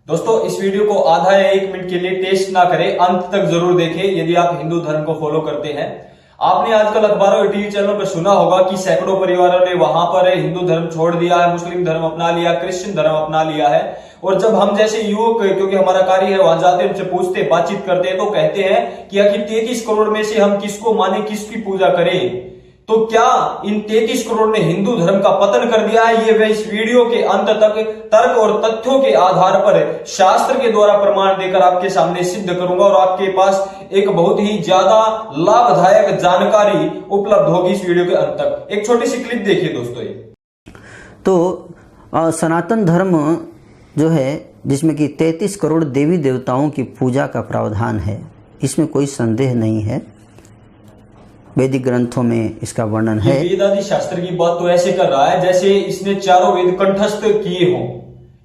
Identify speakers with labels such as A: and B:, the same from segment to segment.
A: दोस्तों इस वीडियो को आधा या 1 मिनट के लिए टेस्ट ना करें, अंत तक जरूर देखें यदि आप हिंदू धर्म को फॉलो करते हैं। आपने आजकल अखबारों और टीवी चैनलों पर सुना होगा कि सैकड़ों परिवारों ने वहां पर हिंदू धर्म छोड़ दिया है, मुस्लिम धर्म अपना लिया, क्रिश्चियन धर्म अपना लिया है। और जब हम जैसे युवक, क्योंकि हमारा कार्य है, वहां जाते हैं, उनसे पूछते, बातचीत करते हैं, तो कहते हैं कि आखिर 33 करोड़ में से हम किसको माने, किसकी पूजा करें। तो क्या इन 33 करोड़ ने हिंदू धर्म का पतन कर दिया है? ये मैं इस वीडियो के अंत तक तर्क और तथ्यों के आधार पर शास्त्र के द्वारा प्रमाण देकर आपके सामने सिद्ध करूंगा और आपके पास एक बहुत ही ज्यादा लाभदायक जानकारी उपलब्ध होगी इस वीडियो के अंत तक। एक छोटी सी क्लिप देखिए दोस्तों। ये
B: तो सनातन धर्म जो है, जिसमें कि 33 करोड़ देवी देवताओं की पूजा का प्रावधान है, इसमें कोई संदेह नहीं है। वैदिक ग्रंथों में इसका वर्णन है।
A: वेद आदि शास्त्र की बात तो ऐसे कर रहा है जैसे इसने चारों वेद कंठस्थ किए हों।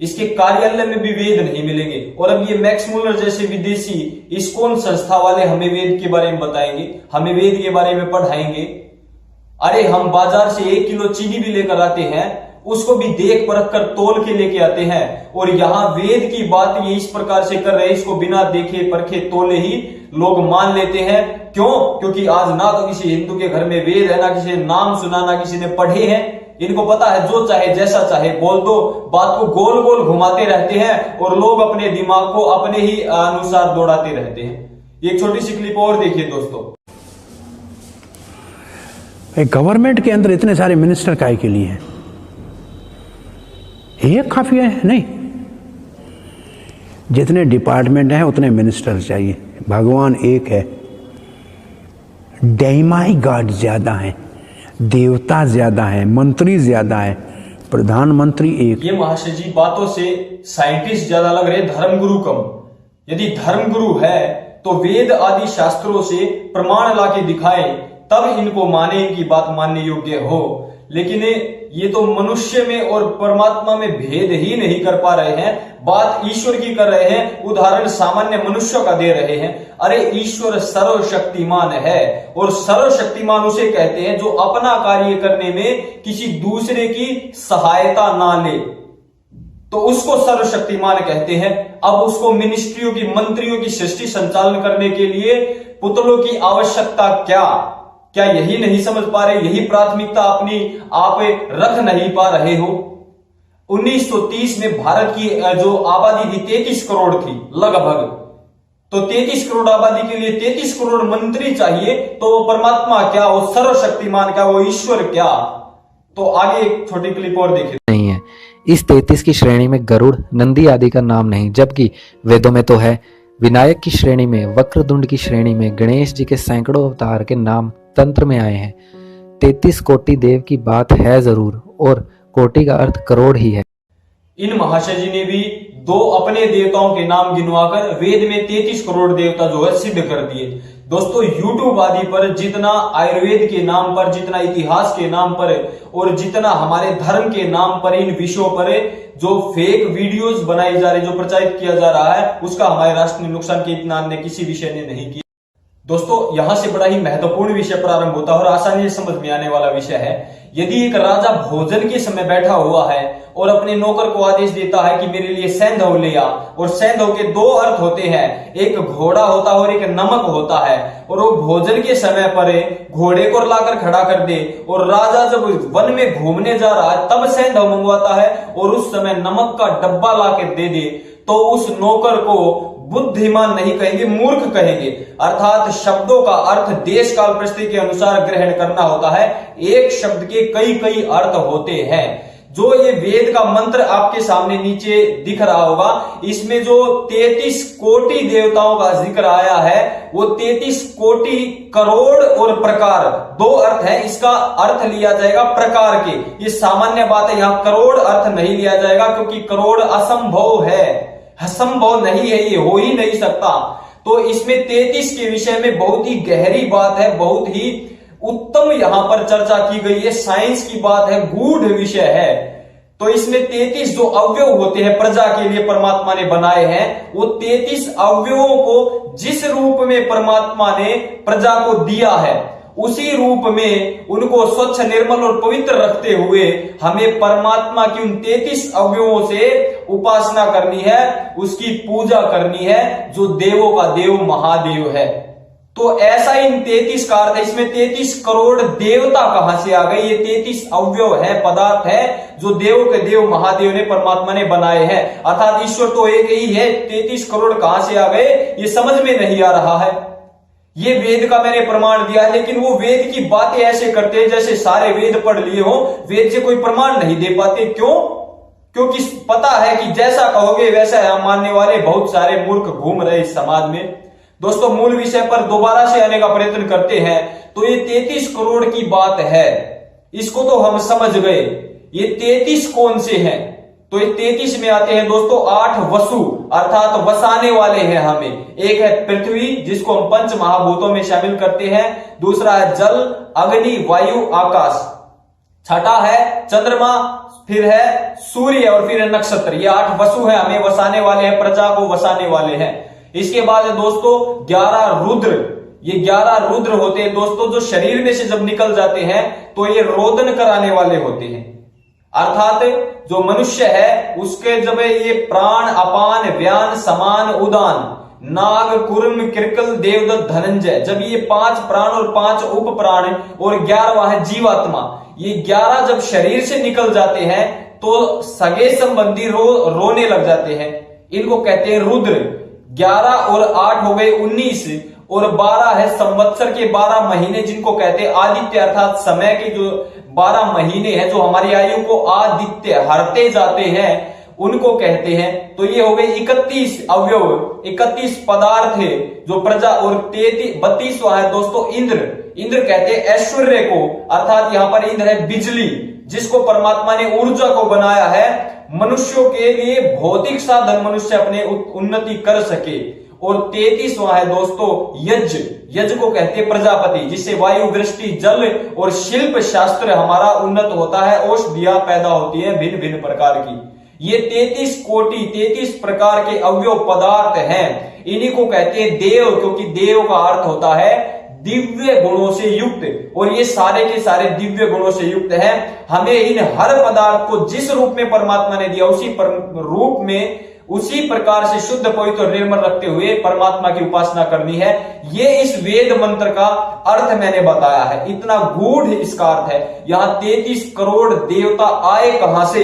A: इसके कार्यालय में भी वेद नहीं मिलेंगे। और अब ये मैक्स मुलर जैसे विदेशी इस्कॉन संस्था वाले हमें वेद के बारे में बताएंगे, हमें वेद के बारे में पढ़ाएंगे। अरे हम बाजार से 1 किलो चीनी भी लेकर आते हैं, उसको भी देख परख कर तोल के लेके आते हैं। और यहाँ वेद की बात ये इस प्रकार से कर रहे हैं, इसको बिना देखे परखे तोले ही लोग मान लेते हैं। क्यों? क्योंकि आज ना तो किसी हिंदू के घर में वेद है, ना किसी ने नाम सुना, ना किसी ने पढ़े हैं। इनको पता है जो चाहे जैसा चाहे बोल दो, बात को गोल गोल घुमाते रहते हैं और लोग अपने दिमाग को अपने ही अनुसार दौड़ाते रहते हैं। एक छोटी सी क्लिप और देखिए दोस्तों।
C: गवर्नमेंट के अंदर इतने सारे मिनिस्टर काहे के लिए हैं? एक काफी है नहीं, जितने डिपार्टमेंट हैं उतने मिनिस्टर चाहिए। भगवान एक है, डेमाई गॉड ज्यादा है, देवता ज्यादा है, मंत्री ज्यादा है, प्रधानमंत्री एक।
A: ये महाशय जी बातों से साइंटिस्ट ज्यादा लग रहे, धर्मगुरु कम। यदि धर्मगुरु है तो वेद आदि शास्त्रों से प्रमाण लाके दिखाए, तब इनको माने, इनकी बात मानने योग्य हो। लेकिन ये तो मनुष्य में और परमात्मा में भेद ही नहीं कर पा रहे हैं। बात ईश्वर की कर रहे हैं, उदाहरण सामान्य मनुष्य का दे रहे हैं। अरे ईश्वर सर्वशक्तिमान है और सर्वशक्तिमान उसे कहते हैं जो अपना कार्य करने में किसी दूसरे की सहायता ना ले, तो उसको सर्वशक्तिमान कहते हैं। अब उसको मिनिस्ट्रियों की, मंत्रियों की सृष्टि संचालन करने के लिए पुतलों की आवश्यकता क्या यही नहीं समझ पा रहे? यही प्राथमिकता अपनी आप रख नहीं पा रहे हो? 1930 में भारत की जो आबादी थी 33 करोड़ थी लगभग। तो 33 करोड़ आबादी के लिए 33 करोड़ मंत्री चाहिए, तो वो परमात्मा क्या, वो सर्वशक्तिमान क्या, वो ईश्वर क्या? तो आगे एक छोटी क्लिप और देखिए।
D: नहीं है इस 33 की श्रेणी में गरुड़, नंदी आदि का नाम नहीं, जबकि वेदों में तो है। विनायक की श्रेणी में, वक्रतुंड की श्रेणी में गणेश जी के सैकड़ों अवतार के नाम तंत्र में आए हैं। 33 कोटि देव की बात है जरूर, और कोटि का अर्थ करोड़ ही है।
A: इन महाशय जी ने भी 2 अपने देवताओं के नाम गिनवाकर वेद में 33 करोड़ देवता जो है सिद्ध कर दिए। दोस्तों यूट्यूब आदि पर जितना आयुर्वेद के नाम पर, जितना इतिहास के नाम पर और जितना हमारे धर्म के नाम पर इन विषयों पर जो फेक वीडियोस बनाई जा रही, जो प्रचारित किया जा रहा है, उसका हमारे राष्ट्र ने नुकसान के इतना अन्य किसी विषय ने नहीं किया। दोस्तों यहां से बड़ा ही महत्वपूर्ण विषय प्रारंभ होता है और आसानी से समझ में आने वाला विषय है। यदि एक राजा भोजन के समय बैठा हुआ है और अपने नौकर को आदेश देता है कि मेरे लिए सैंधव ले आ, और सैंधव के 2 अर्थ होते हैं, एक घोड़ा होता है और एक नमक होता है। और वो भोजन के समय पर घोड़े को लाकर खड़ा कर दे, और राजा जब वन में घूमने जा रहा है तब सैंधव मंगवाता है और उस समय नमक का डब्बा लाकर दे दे, तो उस नौकर को बुद्धिमान नहीं कहेंगे, मूर्ख कहेंगे। अर्थात शब्दों का अर्थ देश काल परिस्थिति के अनुसार ग्रहण करना होता है। एक शब्द के कई अर्थ होते हैं। जो ये वेद का मंत्र आपके सामने नीचे दिख रहा होगा, इसमें जो 33 कोटि देवताओं का जिक्र आया है, वो 33 कोटि करोड़ और प्रकार, 2 अर्थ है। इसका अर्थ लिया जाएगा प्रकार के। ये सामान्य बात है, यहां करोड़ अर्थ नहीं लिया जाएगा, क्योंकि करोड़ असंभव है, असंभव नहीं है, ये हो ही नहीं सकता। तो इसमें 33 के विषय में बहुत ही गहरी बात है, बहुत ही उत्तम यहां पर चर्चा की गई है, साइंस की बात है, गूढ़ विषय है। तो इसमें 33 जो अवयव होते हैं प्रजा के लिए परमात्मा ने बनाए हैं, वो 33 अवयवों को जिस रूप में परमात्मा ने प्रजा को दिया है उसी रूप में उनको स्वच्छ, निर्मल और पवित्र रखते हुए हमें परमात्मा की उन 33 अवयवों से उपासना करनी है, उसकी पूजा करनी है, जो देवों का देव महादेव है। तो ऐसा इन 33 का अर्थ है। इसमें 33 करोड़ देवता कहां से आ गए? ये 33 अवयव है, पदार्थ है, जो देवों के देव महादेव ने, परमात्मा ने बनाए हैं। अर्थात ईश्वर तो एक ही है, 33 करोड़ कहां से आ गए ये समझ में नहीं आ रहा है। ये वेद का मैंने प्रमाण दिया है, लेकिन वो वेद की बातें ऐसे करते हैं जैसे सारे वेद पढ़ लिए हो, वेद से कोई प्रमाण नहीं दे पाते। क्यों? क्योंकि पता है कि जैसा कहोगे वैसा हम मानने वाले बहुत सारे मूर्ख घूम रहे इस समाज में। दोस्तों, मूल विषय पर दोबारा से आने का प्रयत्न करते हैं। तो ये 33 करोड़ की बात है, इसको तो हम समझ गए। ये 33 कौन से हैं? तो ये 33 में आते हैं दोस्तों 8 वसु, अर्थात वसाने वाले हैं हमें। एक है पृथ्वी, जिसको हम पंच महाभूतों में शामिल करते हैं। दूसरा है जल, अग्नि, वायु, आकाश। छठा है चंद्रमा, फिर है सूर्य और फिर है नक्षत्र। ये 8 वसु हैं, हमें वसाने वाले हैं, प्रजा को वसाने वाले हैं। इसके बाद है दोस्तों 11 रुद्र। ये 11 रुद्र होते हैं दोस्तों, जो शरीर में से जब निकल जाते हैं तो ये रोदन कराने वाले होते हैं। अर्थात जो मनुष्य है उसके जब ये प्राण, अपान, व्यान, समान, उदान, नाग, कुर्म, किरकल, देवदत्त, धनंजय, जब ये 5 प्राण और 5 उप प्राण और 11वां है जीवात्मा, ये 11 जब शरीर से निकल जाते हैं तो सगे संबंधी रोने लग जाते हैं। इनको कहते हैं रुद्र। 11 और 8 हो गए 19 और 12 है संवत्सर के 12 महीने, जिनको कहते हैं आदित्य, अर्थात समय के जो 12 महीने हैं जो हमारी आयु को आदित्य हरते जाते हैं, उनको कहते हैं। तो ये हो गए 31 अवयव, 31 पदार्थ है जो प्रजा। और 32वां है दोस्तों इंद्र। इंद्र कहते हैं ऐश्वर्य को, अर्थात यहां पर इंद्र है बिजली, जिसको परमात्मा ने ऊर्जा को बनाया है मनुष्यों के लिए, भौतिक साधन मनुष्य अपने उन्नति कर सके। और 33वां है दोस्तों यज्ञ। यज्ञ को कहते हैं प्रजापति, जिससे वायु, वृष्टि, जल और शिल्प शास्त्र हमारा उन्नत होता है, औषधियां पैदा होती है भिन्न भिन्न प्रकार की। ये 33 कोटि, 33 प्रकार के अवयव पदार्थ हैं। इन्हीं को कहते हैं देव, क्योंकि देव का अर्थ होता है दिव्य गुणों से युक्त। और ये सारे के सारे दिव्य गुणों से युक्त हैं। हमें इन हर पदार्थ को जिस रूप में परमात्मा ने दिया उसी रूप में, उसी प्रकार से शुद्ध, पवित्र और निर्मल रखते हुए परमात्मा की उपासना करनी है। ये इस वेद मंत्र का अर्थ मैंने बताया है। इतना गूढ़ इसका अर्थ है। यहां 33 करोड़ देवता आए कहां से?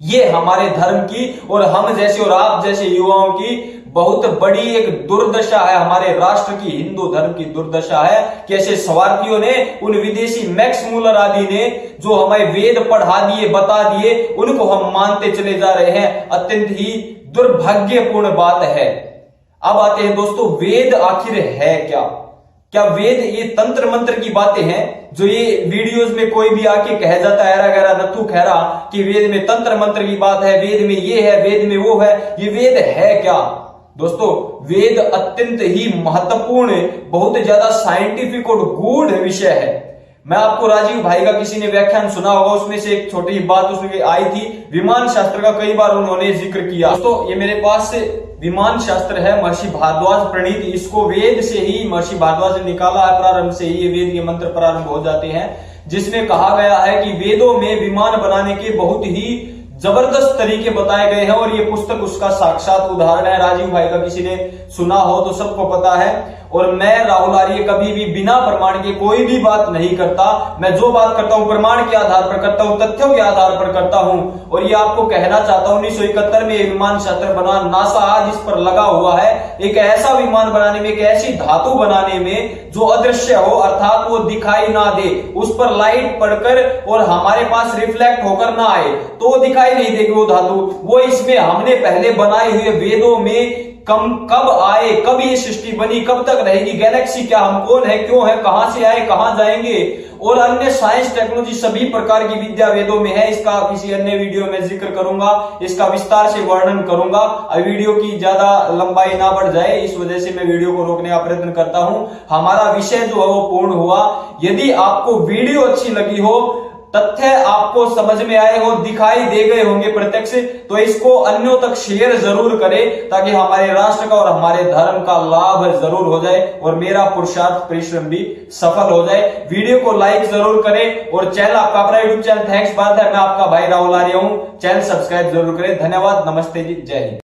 A: ये हमारे धर्म की और हम जैसे और आप जैसे युवाओं की बहुत बड़ी एक दुर्दशा है। हमारे राष्ट्र की, हिंदू धर्म की दुर्दशा है। कैसे स्वार्थियों ने, उन विदेशी मैक्स मूलर आदि ने जो हमें वेद पढ़ा दिए, बता दिए, उनको हम मानते चले जा रहे हैं। अत्यंत ही दुर्भाग्यपूर्ण बात है। अब आते हैं दोस्तों वेद आखिर है क्या? क्या वेद ये तंत्र मंत्र की बातें हैं जो ये वीडियोस में कोई भी आके कह जाता है, ऐरा गैरा नथु खैरा, कि वेद में तंत्र मंत्र की बात है, वेद में ये है, वेद में वो है? ये वेद है क्या? दोस्तों, वेद अत्यंत ही महत्वपूर्ण, बहुत ज्यादा साइंटिफिक और गूढ़ विषय है। मैं आपको राजीव भाई का किसी ने व्याख्यान सुना होगा, उसमें से एक छोटी बात उसमें आई थी, विमान शास्त्र का कई बार उन्होंने जिक्र किया। दोस्तों, ये मेरे पास से विमान शास्त्र है, महर्षि भारद्वाज प्रणीत। इसको वेद से ही महर्षि भारद्वाज ने निकाला है, प्रारंभ से ही ये वेद के मंत्र प्रारंभ हो जाते हैं, जिसमें कहा गया है कि वेदों में विमान बनाने के बहुत ही जबरदस्त तरीके बताए गए हैं। और ये पुस्तक उसका साक्षात उदाहरण है। राजीव भाई का किसी ने सुना हो तो सबको पता है। और मैं राहुल आर्य कभी भी बिना प्रमाण के कोई भी बात नहीं करता। मैं जो बात करता हूं प्रमाण के आधार पर करता हूं, तथ्यों के आधार पर करता हूं। और ये आपको कहना चाहता हूं, 1971 में विमान शास्त्र बना, नासा आज इस पर लगा हुआ है। एक ऐसा विमान बनाने में, एक ऐसी धातु बनाने में जो अदृश्य हो, अर्थात वो दिखाई ना दे, उस पर लाइट पड़कर और हमारे पास रिफ्लेक्ट होकर ना आए तो वो दिखाई नहीं देगी वो धातु। वो इसमें हमने पहले बनाए हुए वेदों में कब आए, कब ये सृष्टि बनी, कब तक रहेगी, गैलेक्सी क्या, हम कौन है, क्यों है, कहां से आए, कहां जाएंगे, और अन्य साइंस, टेक्नोलॉजी, सभी प्रकार की विद्या वेदों में है। इसका किसी अन्य वीडियो में जिक्र करूंगा, इसका विस्तार से वर्णन करूंगा। अब वीडियो की ज्यादा लंबाई ना बढ़ जाए, इस वजह से मैं वीडियो को रोकने का प्रयत्न करता हूं। हमारा विषय जो है वो पूर्ण हुआ। यदि आपको वीडियो अच्छी लगी हो, तथ्य आपको समझ में आए हो, दिखाई दे गए होंगे प्रत्यक्ष, तो इसको अन्यों तक शेयर जरूर करें ताकि हमारे राष्ट्र का और हमारे धर्म का लाभ जरूर हो जाए और मेरा पुरुषार्थ परिश्रम भी सफल हो जाए। वीडियो को लाइक जरूर करें और चैनल आपका अपना यूट्यूब चैनल थैंक्स बात है, मैं आपका भाई राहुल आर्य हूं, चैनल सब्सक्राइब जरूर करें। धन्यवाद, नमस्ते जी, जय हिंद।